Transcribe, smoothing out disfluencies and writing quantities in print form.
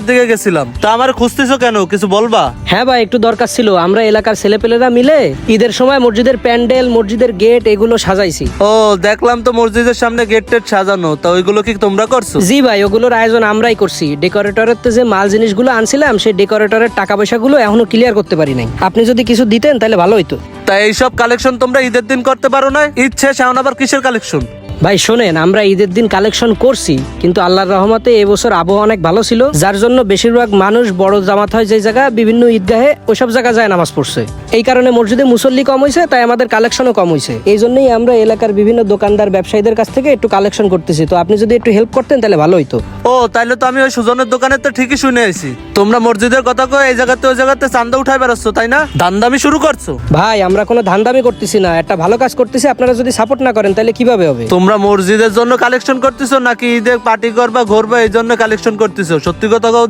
দিকে গেছিলাম। তা আমার খুঁজতেছো কেন, কিছু বলবা? হ্যাঁ ভাই, একটু দরকার ছিল। আমরা এলাকার ছেলেপেলেরা মিলে ঈদের সময় মসজিদের প্যান্ডেল, মসজিদের গেট এগুলো সাজাইছি। ও, দেখলাম তো মসজিদের সামনে গেট টেট সাজানো। তা ওইগুলো কি তোমরা করছো? জি ভাই, ওগুলোর আয়োজন আমরাই করছি। ডেকোরেটরের তো যে মাল জিনিসগুলো আনছিলাম, সেই ডেকোরেটরের টাকা পয়সাগুলো এখনো ক্লিয়ার করতে পারি নাই। আপনি যদি কিছু দিতেন তাহলে ভালো হইতো। তা এইসব কালেকশন তোমরা ঈদের দিন করতে পারো না? ঈদ শেষ, এখন আবার কিসের কালেকশন? ভাই শোনেন, আমরা ঈদের দিন কালেকশন করছি, কিন্তু আল্লাহর রহমতে এবছর আবহাওয়া অনেক ভালো ছিল, যার জন্য বেশিরভাগ মানুষ বড় জামাত হয় যে জায়গা, বিভিন্ন ঈদগাহে ওইসব জায়গা যায় নামাজ পড়ছে। এই কারণে মসজিদে মুসল্লি কম হয়েছে, তাই আমাদের কালেকশনও কম হয়েছে। এই জন্যই আমরা এলাকার বিভিন্ন দোকানদার ব্যবসায়ীদের কাছ থেকে একটু কালেকশন করতেছি। তো আপনি যদি একটু হেল্প করতেন তাহলে ভালো হইতো। ও, তাইলে তো আমি ওই সুজনের দোকানে তো ঠিকই শুনে আইছি। তোমরা মসজিদের কথা কয়ে এই জায়গাতে ওই জায়গাতে চান্দা উঠায় বেড়াচ্ছ, তাই না? দামদামি শুরু করছো? ভাই আমরা কোনো ধান্দামি করতেছি না, একটা ভালো কাজ করতেছি। আপনারা যদি সাপোর্ট না করেন তাহলে কিভাবে হবে? তোমরা মসজিদের জন্য কালেকশন করতেছো নাকি ঈদের পার্টি করবা ঘুরবা এই জন্য কালেকশন করতেছো? সত্যি কথা কও।